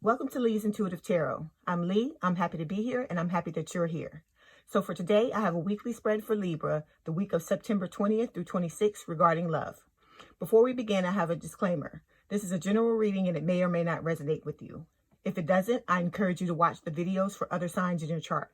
Welcome to Leigh's Intuitive Tarot. I'm Leigh. I'm happy to be here, and I'm happy that you're here. So for today, I have a weekly spread for Libra, the week of September 20th through 26th regarding love. Before we begin, I have a disclaimer. This is a general reading and it may or may not resonate with you. If it doesn't, I encourage you to watch the videos for other signs in your chart.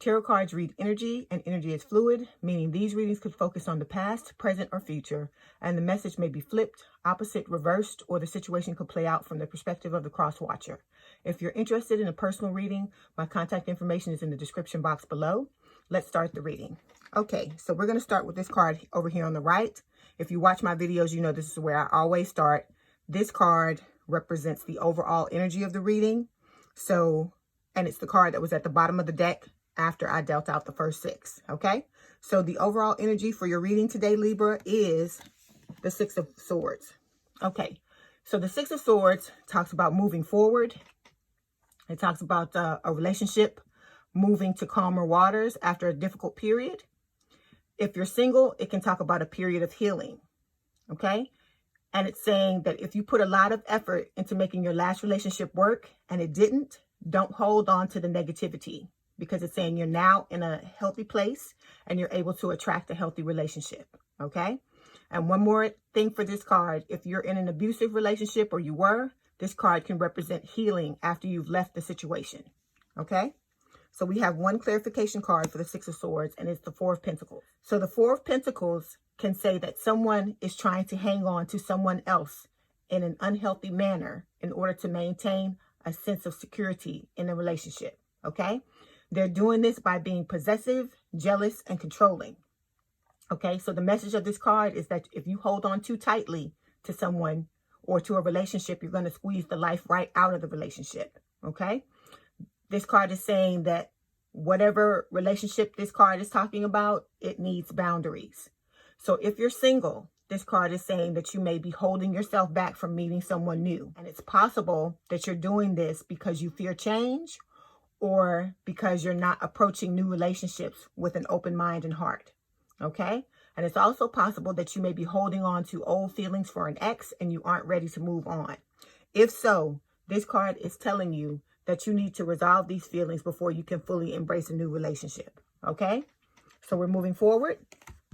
Tarot cards read energy, and energy is fluid, meaning these readings could focus on the past, present, or future, and the message may be flipped, opposite, reversed, or the situation could play out from the perspective of the cross-watcher. If you're interested in a personal reading, my contact information is in the description box below. Let's start the reading. Okay, so we're going to start with this card over here on the right. If you watch my videos, you know this is where I always start. This card represents the overall energy of the reading. And it's the card that was at the bottom of the deck after I dealt out the first six, okay? So the overall energy for your reading today, Libra, is the Six of Swords. Okay, so the Six of Swords talks about moving forward. It talks about a relationship moving to calmer waters after a difficult period. If you're single, it can talk about a period of healing, okay? And it's saying that if you put a lot of effort into making your last relationship work and it didn't, don't hold on to the negativity, because it's saying you're now in a healthy place and you're able to attract a healthy relationship, okay? And one more thing for this card, if you're in an abusive relationship or you were, this card can represent healing after you've left the situation, okay? So we have one clarification card for the Six of Swords, and it's the Four of Pentacles. So the Four of Pentacles can say that someone is trying to hang on to someone else in an unhealthy manner in order to maintain a sense of security in a relationship, okay? They're doing this by being possessive, jealous, and controlling. Okay, so the message of this card is that if you hold on too tightly to someone or to a relationship, you're going to squeeze the life right out of the relationship. Okay, this card is saying that whatever relationship this card is talking about, it needs boundaries. So if you're single, this card is saying that you may be holding yourself back from meeting someone new. And it's possible that you're doing this because you fear change, or because you're not approaching new relationships with an open mind and heart, okay? And it's also possible that you may be holding on to old feelings for an ex and you aren't ready to move on. If so, this card is telling you that you need to resolve these feelings before you can fully embrace a new relationship, okay? So we're moving forward.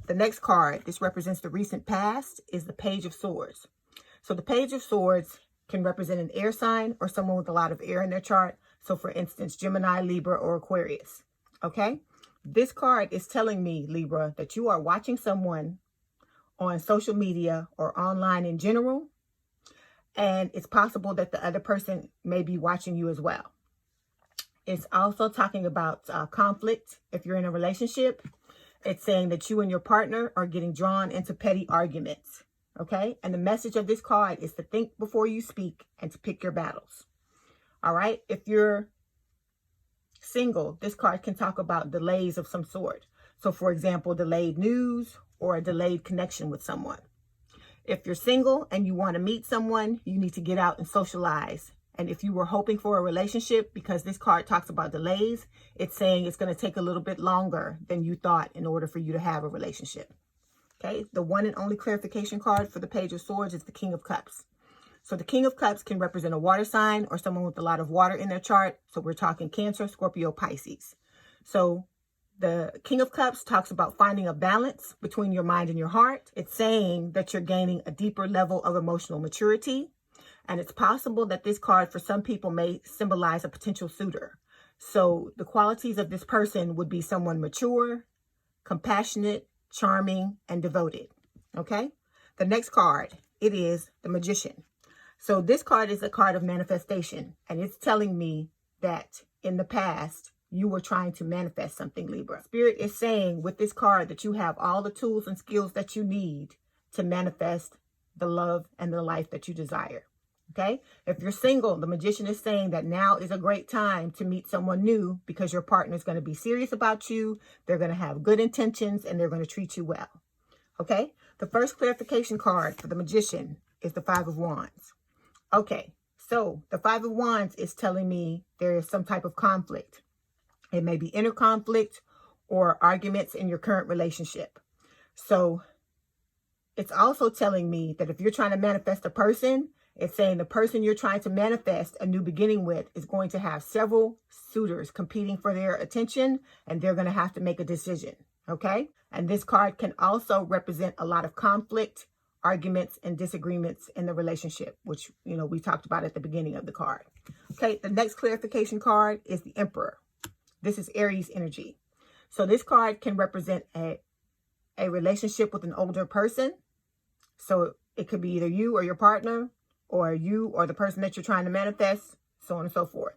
The next card, this represents the recent past, is the Page of Swords. So the Page of Swords can represent an air sign or someone with a lot of air in their chart. So for instance, Gemini, Libra, or Aquarius, okay? This card is telling me, Libra, that you are watching someone on social media or online in general, and it's possible that the other person may be watching you as well. It's also talking about conflict. If you're in a relationship, it's saying that you and your partner are getting drawn into petty arguments, okay? And the message of this card is to think before you speak and to pick your battles. All right. If you're single, this card can talk about delays of some sort. So for example, delayed news or a delayed connection with someone. If you're single and you want to meet someone, you need to get out and socialize. And if you were hoping for a relationship, because this card talks about delays, it's saying it's going to take a little bit longer than you thought in order for you to have a relationship. Okay. The one and only clarification card for the Page of Swords is the King of Cups. So the King of Cups can represent a water sign or someone with a lot of water in their chart. So we're talking Cancer, Scorpio, Pisces. So the King of Cups talks about finding a balance between your mind and your heart. It's saying that you're gaining a deeper level of emotional maturity. And it's possible that this card for some people may symbolize a potential suitor. So the qualities of this person would be someone mature, compassionate, charming, and devoted. Okay? The next card, it is the Magician. So this card is a card of manifestation, and it's telling me that in the past, you were trying to manifest something, Libra. Spirit is saying with this card that you have all the tools and skills that you need to manifest the love and the life that you desire, okay? If you're single, the Magician is saying that now is a great time to meet someone new because your partner is going to be serious about you, they're going to have good intentions, and they're going to treat you well, okay? The first clarification card for the Magician is the Five of Wands. Okay, so the Five of Wands is telling me there is some type of conflict. It may be inner conflict or arguments in your current relationship. So it's also telling me that if you're trying to manifest a person, It's saying the person you're trying to manifest a new beginning with is going to have several suitors competing for their attention, and they're going to have to make a decision, okay? And this card can also represent a lot of conflict, arguments, and disagreements in the relationship, which, we talked about at the beginning of the card. Okay, the next clarification card is the Emperor. This is Aries energy. So this card can represent a relationship with an older person. So it could be either you or your partner, or you or the person that you're trying to manifest, so on and so forth.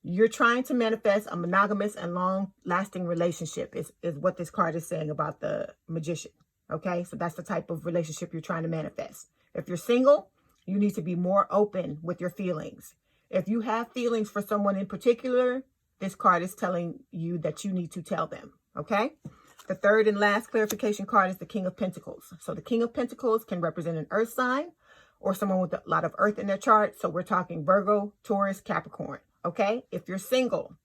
You're trying to manifest a monogamous and long-lasting relationship is what this card is saying about the Magician. Okay, so that's the type of relationship you're trying to manifest. If you're single, you need to be more open with your feelings. If you have feelings for someone in particular, this card is telling you that you need to tell them. Okay, the third and last clarification card is the King of Pentacles. So the King of Pentacles can represent an earth sign or someone with a lot of earth in their chart. So we're talking Virgo, Taurus, Capricorn. Okay, if you're single,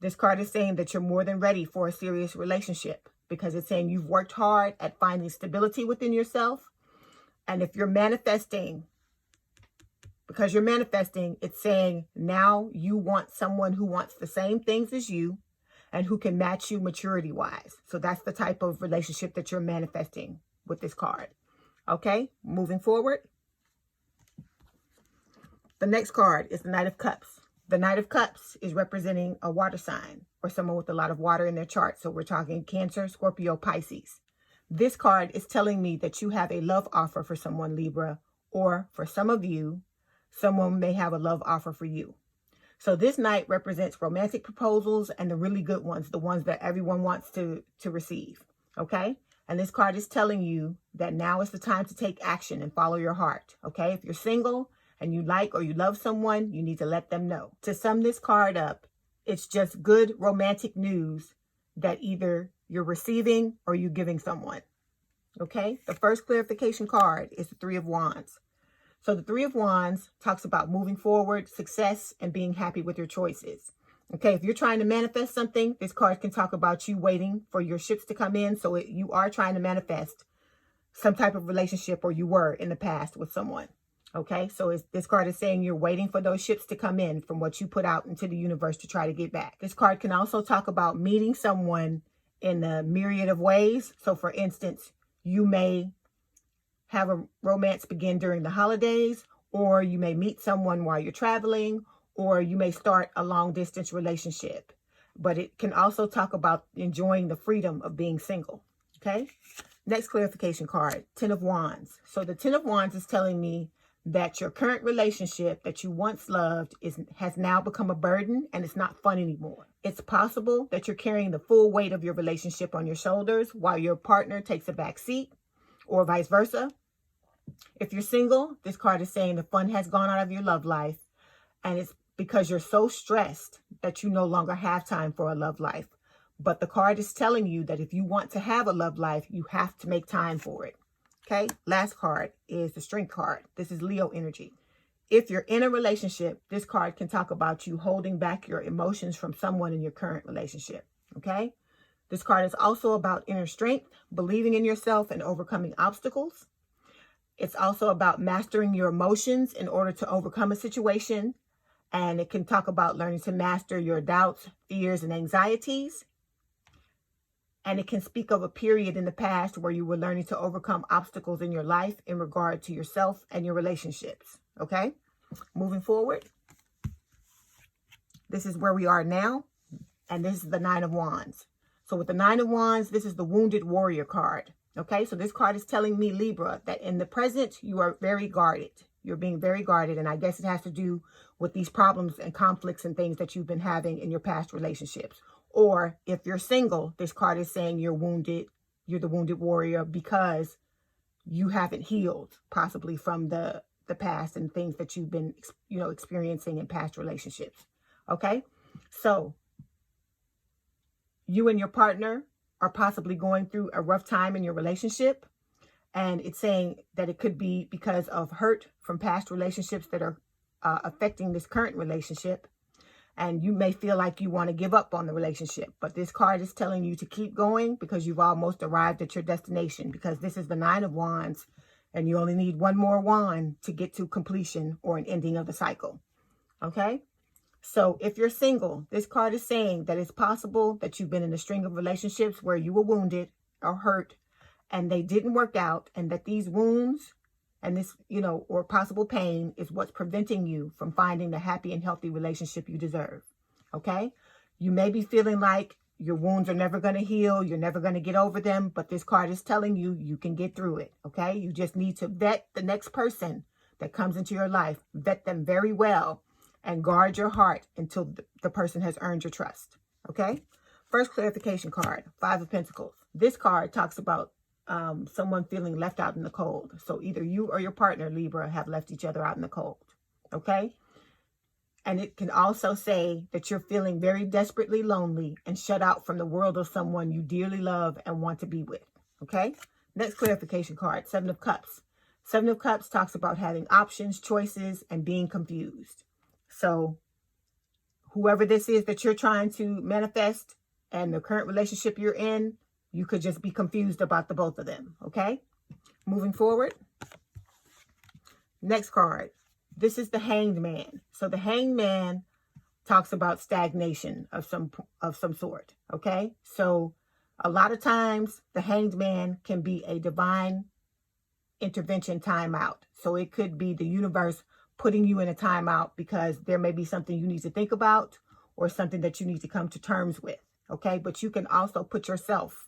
this card is saying that you're more than ready for a serious relationship, because it's saying you've worked hard at finding stability within yourself. And if you're manifesting, because you're manifesting, it's saying now you want someone who wants the same things as you and who can match you maturity-wise. So that's the type of relationship that you're manifesting with this card. Okay, moving forward. The next card is the Knight of Cups. The Knight of Cups is representing a water sign or someone with a lot of water in their chart. So we're talking Cancer, Scorpio, Pisces. This card is telling me that you have a love offer for someone, Libra, or for some of you, someone may have a love offer for you. So this Knight represents romantic proposals and the really good ones, the ones that everyone wants to receive. Okay? And this card is telling you that now is the time to take action and follow your heart. Okay? If you're single and you like or you love someone, you need to let them know. To sum this card up, it's just good romantic news that either you're receiving or you're giving someone. Okay? The first clarification card is the Three of Wands. So the Three of Wands talks about moving forward, success, and being happy with your choices. Okay, if you're trying to manifest something, this card can talk about you waiting for your ships to come in. So you are trying to manifest some type of relationship, or you were in the past with someone. Okay, so this card is saying you're waiting for those ships to come in from what you put out into the universe to try to get back. This card can also talk about meeting someone in a myriad of ways. So for instance, you may have a romance begin during the holidays, or you may meet someone while you're traveling, or you may start a long distance relationship. But it can also talk about enjoying the freedom of being single. Okay, next clarification card, Ten of Wands. So the Ten of Wands is telling me that your current relationship that you once loved has now become a burden, and it's not fun anymore. It's possible that you're carrying the full weight of your relationship on your shoulders while your partner takes a back seat, or vice versa. If you're single, this card is saying the fun has gone out of your love life, and it's because you're so stressed that you no longer have time for a love life. But the card is telling you that if you want to have a love life, you have to make time for it. Okay, last card is the Strength card. This is Leo energy. If you're in a relationship, this card can talk about you holding back your emotions from someone in your current relationship. Okay, this card is also about inner strength, believing in yourself, and overcoming obstacles. It's also about mastering your emotions in order to overcome a situation. And it can talk about learning to master your doubts, fears, and anxieties. And it can speak of a period in the past where you were learning to overcome obstacles in your life in regard to yourself and your relationships. Okay? Moving forward. This is where we are now. And this is the Nine of Wands. So with the Nine of Wands, this is the Wounded Warrior card. Okay? So this card is telling me, Libra, that in the present, you are very guarded. You're being very guarded. And I guess it has to do with these problems and conflicts and things that you've been having in your past relationships. Or if you're single, this card is saying you're wounded. You're the wounded warrior because you haven't healed possibly from the past and things that you've been, experiencing in past relationships. Okay. So you and your partner are possibly going through a rough time in your relationship. And it's saying that it could be because of hurt from past relationships that are affecting this current relationship. And you may feel like you want to give up on the relationship. But this card is telling you to keep going because you've almost arrived at your destination. Because this is the Nine of Wands And you only need one more wand to get to completion or an ending of the cycle. Okay? So if you're single, this card is saying that it's possible that you've been in a string of relationships where you were wounded or hurt and they didn't work out, and that these wounds and this, or possible pain is what's preventing you from finding the happy and healthy relationship you deserve. Okay? You may be feeling like your wounds are never going to heal. You're never going to get over them. But this card is telling you you can get through it. Okay? You just need to vet the next person that comes into your life. Vet them very well and guard your heart until the person has earned your trust. Okay? First clarification card, 5 of Pentacles. This card talks about someone feeling left out in the cold. So either you or your partner, Libra, have left each other out in the cold. Okay? And it can also say that you're feeling very desperately lonely and shut out from the world of someone you dearly love and want to be with. Okay? Next clarification card, 7 of Cups. 7 of Cups talks about having options, choices, and being confused. So whoever this is that you're trying to manifest and the current relationship you're in, you could just be confused about the both of them. Okay? Moving forward. Next card. This is the Hanged Man. So the Hanged Man talks about stagnation of some sort. Okay? So a lot of times the Hanged Man can be a divine intervention timeout. So it could be the universe putting you in a timeout because there may be something you need to think about or something that you need to come to terms with. Okay? But you can also put yourself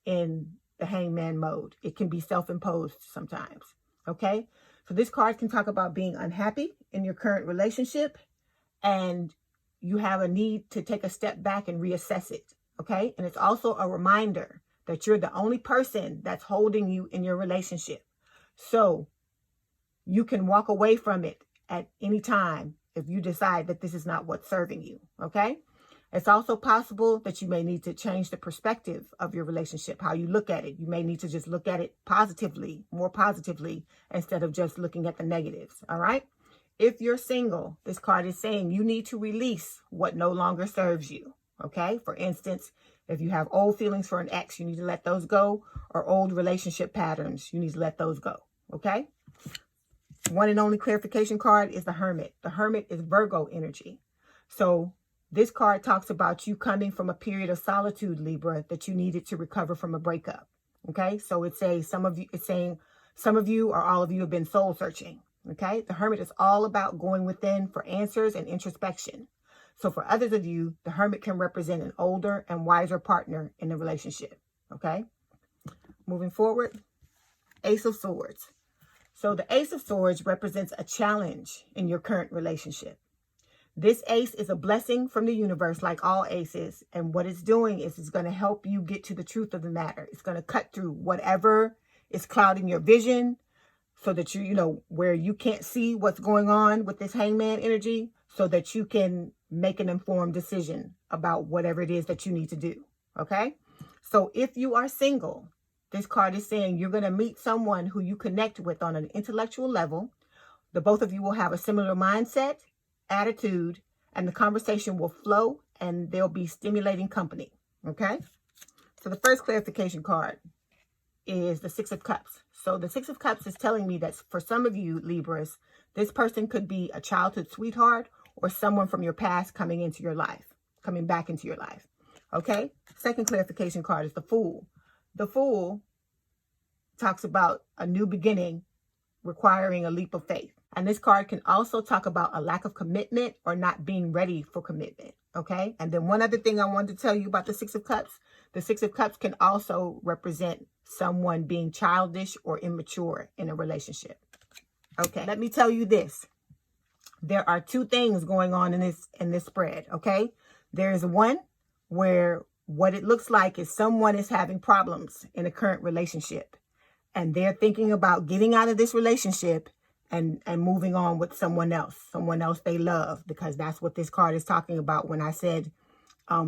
in the Hangman mode. It can be self-imposed sometimes. Okay? So this card can talk about being unhappy in your current relationship, and you have a need to take a step back and reassess it. Okay? And it's also a reminder that you're the only person that's holding you in your relationship. So you can walk away from it at any time if you decide that this is not what's serving you. Okay? It's also possible that you may need to change the perspective of your relationship, how you look at it. You may need to just look at it positively, more positively, instead of just looking at the negatives. All right? If you're single, this card is saying you need to release what no longer serves you. Okay? For instance, if you have old feelings for an ex, you need to let those go, or old relationship patterns, you need to let those go. Okay? One and only clarification card is the Hermit. The Hermit is Virgo energy. So this card talks about you coming from a period of solitude, Libra, that you needed to recover from a breakup. Okay? So it's saying some of you or all of you have been soul searching. Okay? The Hermit is all about going within for answers and introspection. So for others of you, the Hermit can represent an older and wiser partner in the relationship. Okay? Moving forward, Ace of Swords. So the Ace of Swords represents a challenge in your current relationship. This ace is a blessing from the universe, like all aces. And what it's doing is it's going to help you get to the truth of the matter. It's going to cut through whatever is clouding your vision so that where you can't see what's going on with this Hangman energy, so that you can make an informed decision about whatever it is that you need to do. Okay? So if you are single, this card is saying you're going to meet someone who you connect with on an intellectual level. The both of you will have a similar mindset, attitude, and the conversation will flow, and there'll be stimulating company. Okay? So the first clarification card is the 6 of Cups. So the 6 of Cups is telling me that for some of you Libras, this person could be a childhood sweetheart or someone from your past coming back into your life. Okay? Second clarification card is the Fool. The Fool talks about a new beginning requiring a leap of faith. And this card can also talk about a lack of commitment or not being ready for commitment. Okay? And then one other thing I wanted to tell you about the 6 of Cups. The 6 of Cups can also represent someone being childish or immature in a relationship. Okay, let me tell you this. There are 2 things going on in this spread. Okay? There's one where what it looks like is someone is having problems in a current relationship, and they're thinking about getting out of this relationship and moving on with someone else they love, because that's what this card is talking about when I said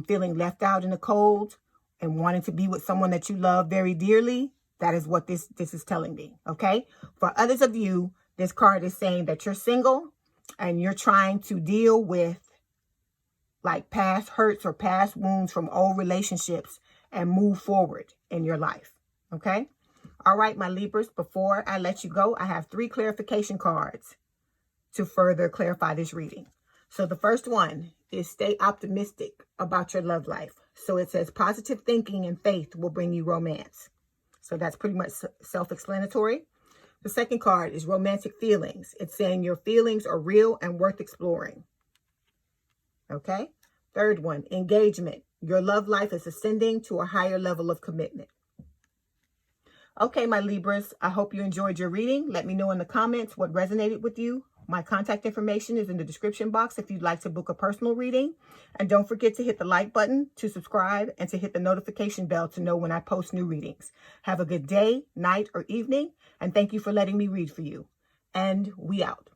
feeling left out in the cold and wanting to be with someone that you love very dearly. That is what this is telling me. Okay? For others of you, this card is saying that you're single and you're trying to deal with like past hurts or past wounds from old relationships and move forward in your life. Okay? All right, my Libras, before I let you go, I have 3 clarification cards to further clarify this reading. So the first one is stay optimistic about your love life. So it says positive thinking and faith will bring you romance. So that's pretty much self-explanatory. The second card is romantic feelings. It's saying your feelings are real and worth exploring. Okay. Third one, engagement. Your love life is ascending to a higher level of commitment. Okay, my Libras, I hope you enjoyed your reading. Let me know in the comments what resonated with you. My contact information is in the description box if you'd like to book a personal reading. And don't forget to hit the like button to subscribe and to hit the notification bell to know when I post new readings. Have a good day, night, or evening, and thank you for letting me read for you. And we out.